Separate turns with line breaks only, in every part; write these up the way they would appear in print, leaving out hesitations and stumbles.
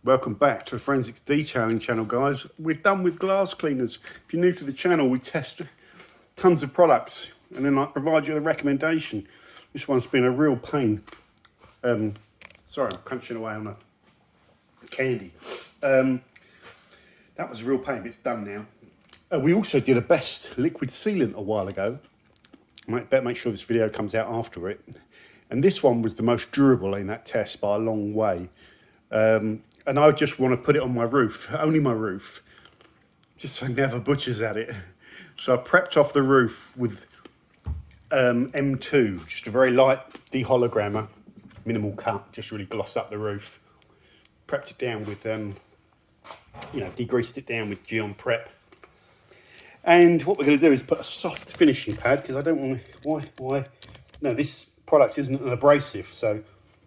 Welcome back to the Forensics Detailing channel, guys. We're done with glass cleaners. If you're new to the channel, we test tons of products and then I provide you a recommendation. This one's been a real pain. Sorry, I'm crunching away on a candy. That was a real pain, but it's done now. We also did a best liquid sealant a while ago. I better make sure this video comes out after it. And this one was the most durable in that test by a long way. And I just want to put it on my roof, only my roof, just so never butchers at it. So I've prepped off the roof with M2, just a very light dehologrammer, minimal cut, just really gloss up the roof. Prepped it down with, degreased it down with Geon Prep. And what we're going to do is put a soft finishing pad, because I don't want to, why? No, this product isn't an abrasive, so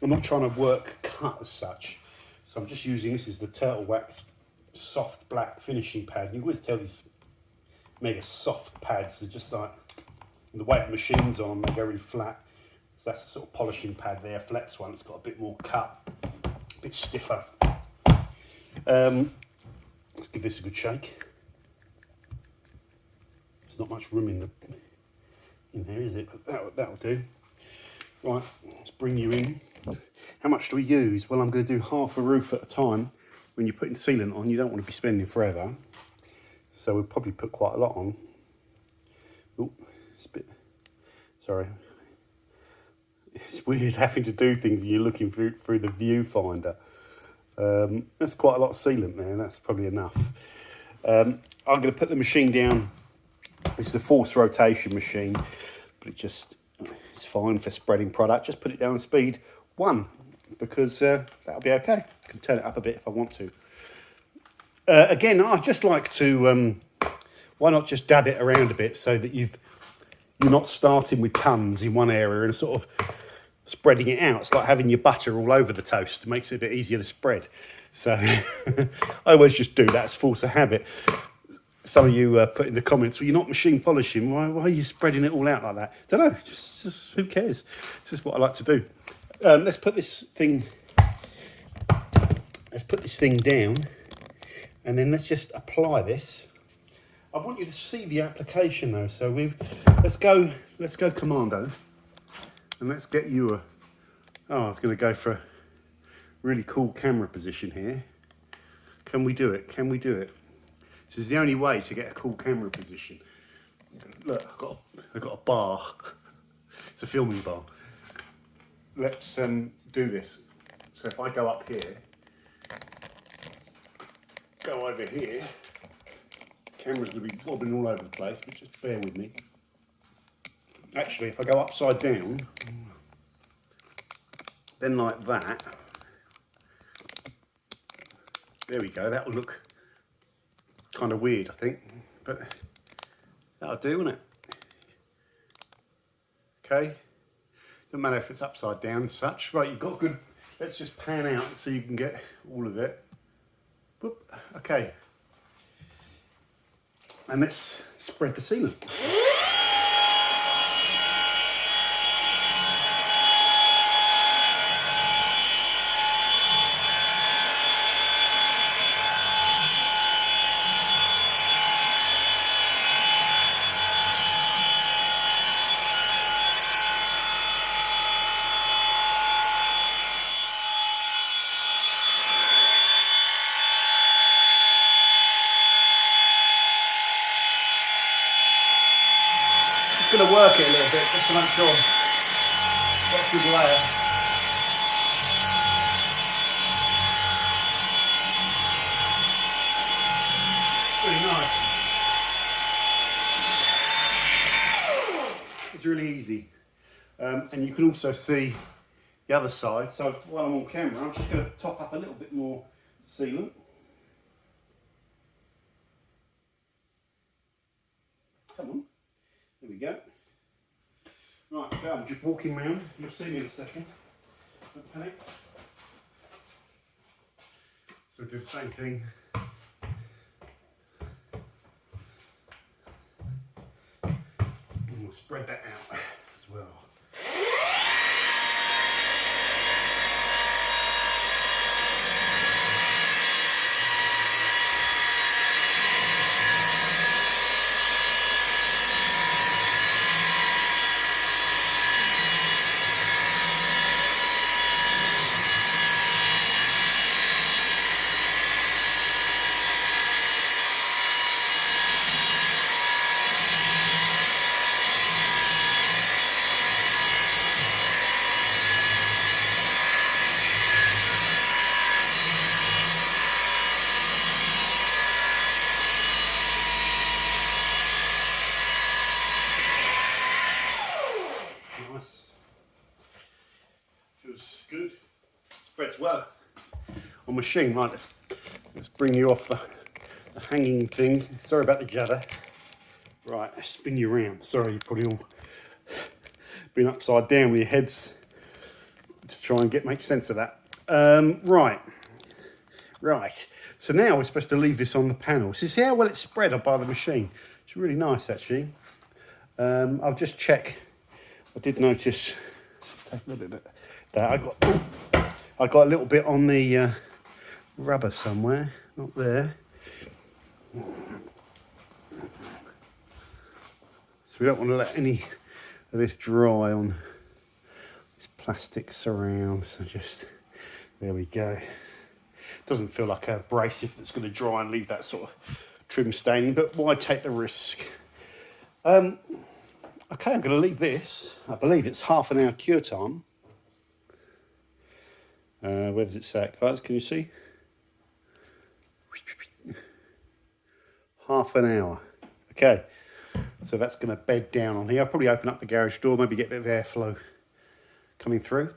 I'm not trying to work cut as such. So I'm just using, this is the Turtle Wax soft black finishing pad. You always tell these mega soft pads, they're just like, the way the machine's on, they go really flat. So that's the sort of polishing pad there, Flex one, it's got a bit more cut, a bit stiffer. Let's give this a good shake. There's not much room in there, is it? But that'll do. Right, let's bring you in. How much do we use? Well, I'm going to do half a roof at a time. When you're putting sealant on, you don't want to be spending forever. So we'll probably put quite a lot on. Oh, it's a bit, sorry. It's weird having to do things when you're looking through the viewfinder. That's quite a lot of sealant there, that's probably enough. I'm going to put the machine down. This is a force rotation machine, but it's fine for spreading product. Just put it down on speed 1, because that'll be okay. I can turn it up a bit if I want to. Again, I'd just like to, why not just dab it around a bit so that you're not starting with tons in one area and sort of spreading it out. It's like having your butter all over the toast. It makes it a bit easier to spread. So I always just do that as force of habit. Some of you put in the comments, well, you're not machine polishing. Why are you spreading it all out like that? Don't know, just who cares? It's just what I like to do. Let's put this thing down, and then let's just apply this. I want you to see the application though. So let's go commando, and let's get you I was going to go for a really cool camera position here. Can we do it? Can we do it? This is the only way to get a cool camera position. Look, I've got a bar. It's a filming bar. Let's do this. So if I go up here, go over here, camera's going to be wobbling all over the place, but just bear with me. Actually, if I go upside down, then like that, there we go, that'll look kind of weird, I think, but that'll do, won't it? Okay, doesn't matter if it's upside down and such. Right, you've got good, let's just pan out so you can get all of it. Whoop. Okay, and let's spread the sealant. Going to work it a little bit just to make sure that's a good layer. Really nice. It's really easy, and you can also see the other side. So while I'm on camera, I'm just going to top up a little bit more sealant. Come on. There we go. Right, okay, I'm just walking round. You'll see me in a second. Don't panic. So do the same thing. And we'll spread that out as well. well on machine. Right, let's bring you off the hanging thing. Sorry about the judder. Right, let's spin you around. Sorry, you've probably all been upside down with your heads. Just try and make sense of that. Right. So now we're supposed to leave this on the panel. So see how well it's spread up by the machine. It's really nice, actually. I'll just check. I did notice. Let's just take a little bit of that. I got a little bit on the rubber somewhere. Not there. So we don't want to let any of this dry on this plastic surround. So just, there we go. Doesn't feel like a abrasive that's going to dry and leave that sort of trim staining, but why take the risk? Okay, I'm going to leave this. I believe it's half an hour cure time. Where does it say it, guys? Can you see? Half an hour. Okay, so that's going to bed down on here. I'll probably open up the garage door, maybe get a bit of airflow coming through,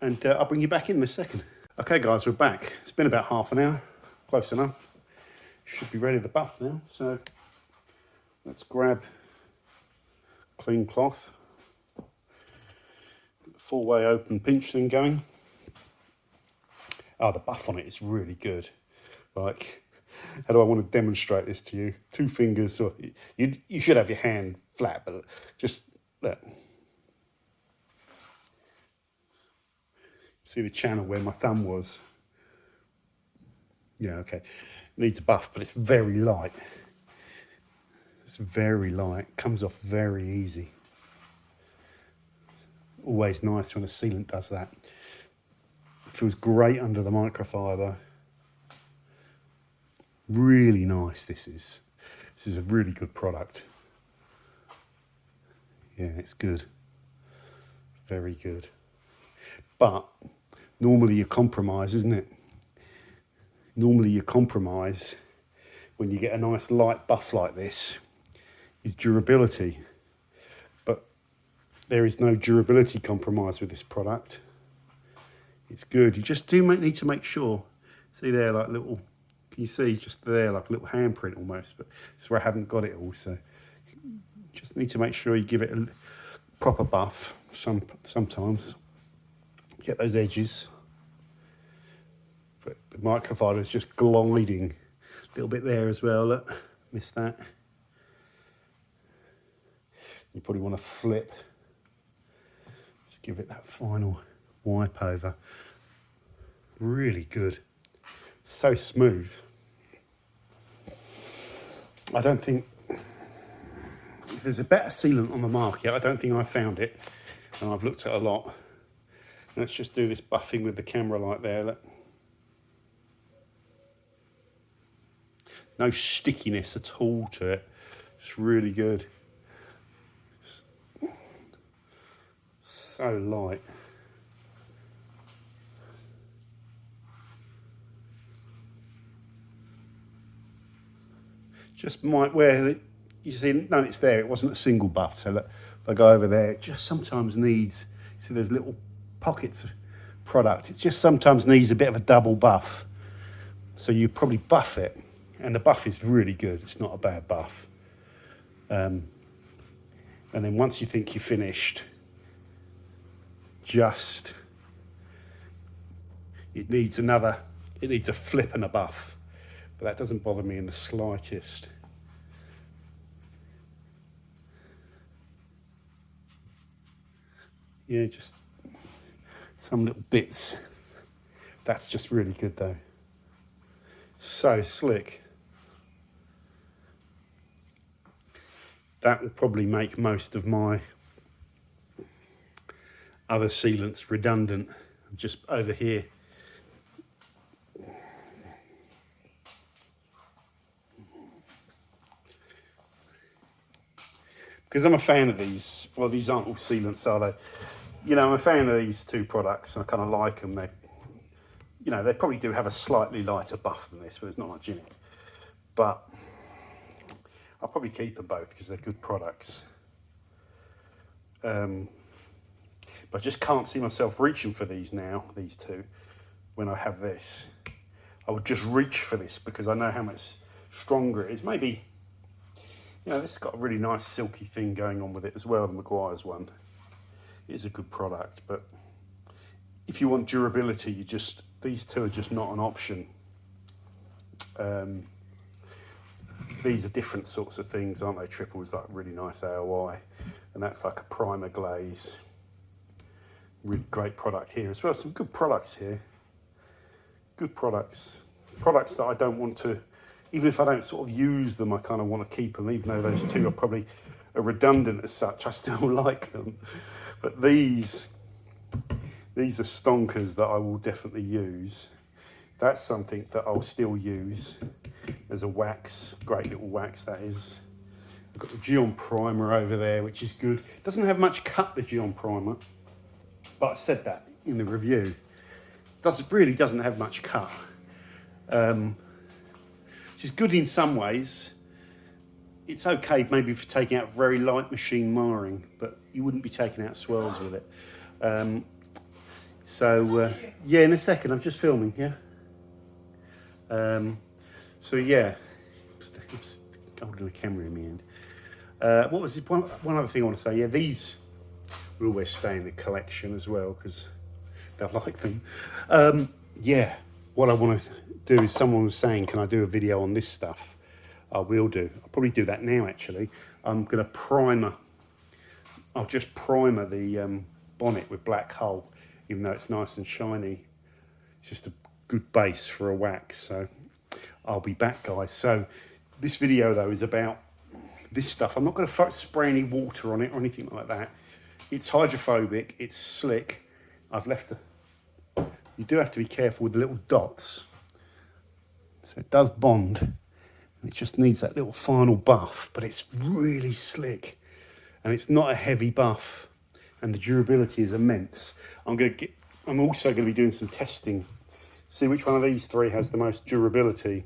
and I'll bring you back in a second. Okay guys, we're back. It's been about half an hour, close enough. Should be ready to buff now, so let's grab clean cloth, four-way open pinch thing going. Oh, the buff on it is really good. Like, how do I want to demonstrate this to you? 2 fingers, or you should have your hand flat, but just look. See the channel where my thumb was? Yeah, okay. Needs a buff, but it's very light. It's very light. Comes off very easy. Always nice when a sealant does that. It feels great under the microfiber. Really nice this is. This is a really good product. Yeah, it's good. Very good. But normally you compromise, isn't it? Normally you compromise when you get a nice light buff like this is durability. But there is no durability compromise with this product. It's good. You just do need to make sure. See there, like little, can you see just there, like a little handprint almost, but it's where I haven't got it all. So just need to make sure you give it a proper buff sometimes. Get those edges. But the microfiber is just gliding. A little bit there as well, look, missed that. You probably want to flip. Just give it that final wipe over. Really good. So smooth. I don't think, if there's a better sealant on the market, I don't think I've found it. And I've looked at a lot. Let's just do this buffing with the camera like there. Look. No stickiness at all to it. It's really good. So light. Just might where you see, no, it's there. It wasn't a single buff. So look, if I go over there, it just sometimes needs. See, there's little pockets of product. It just sometimes needs a bit of a double buff. So you probably buff it, and the buff is really good. It's not a bad buff. And then once you think you're finished, just it needs a flip and a buff, but that doesn't bother me in the slightest. Yeah, just some little bits. That's just really good though. So slick. That will probably make most of my other sealants redundant. Just over here. Because I'm a fan of these. Well, these aren't all sealants, are they? You know, I'm a fan of these 2 products. I kind of like them. They, you know, they probably do have a slightly lighter buff than this, but there's not much in it. But I'll probably keep them both because they're good products. But I just can't see myself reaching for these now, these 2. when I have this. I would just reach for this because I know how much stronger it is. Maybe, you know, this has got a really nice silky thing going on with it as well, the Meguiar's one. It is a good product, but if you want durability, these two are just not an option. These are different sorts of things, aren't they? Triple's like really nice AOI, and that's like a primer glaze. Really great product here as well. Some good products here. Good products. Products that I don't want to, even if I don't sort of use them, I kind of want to keep them, even though those two are probably redundant as such. I still like them. But these are stonkers that I will definitely use. That's something that I'll still use as a wax. Great little wax that is. I've got the Geon primer over there, which is good. Doesn't have much cut, the Geon primer, but I said that in the review. Really doesn't have much cut, which is good in some ways. It's okay maybe for taking out very light machine marring, but you wouldn't be taking out swirls with it. Yeah, in a second, I'm just filming, yeah. So yeah, I'm holding the camera in my hand. What was it? One other thing I want to say, yeah, these will always stay in the collection as well because I like them. Yeah, what I want to do is, someone was saying, can I do a video on this stuff? I will do. I'll probably do that now actually. I'm going to I'll just primer the bonnet with black hull, even though it's nice and shiny. It's just a good base for a wax, so I'll be back, guys. So this video though is about this stuff. I'm not going to spray any water on it or anything like that. It's hydrophobic, it's slick. I've left you do have to be careful with the little dots. So it does bond, and it just needs that little final buff, but it's really slick and it's not a heavy buff, and the durability is immense. I'm also going to be doing some testing, see which one of these three has the most durability.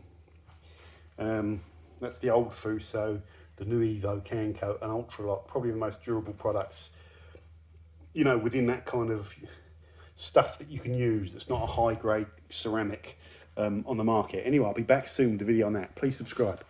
That's the old Fuso, the new Evo Can Coat, and Ultralock, probably the most durable products, you know, within that kind of stuff that you can use that's not a high grade ceramic on the market. Anyway, I'll be back soon with a video on that. Please subscribe.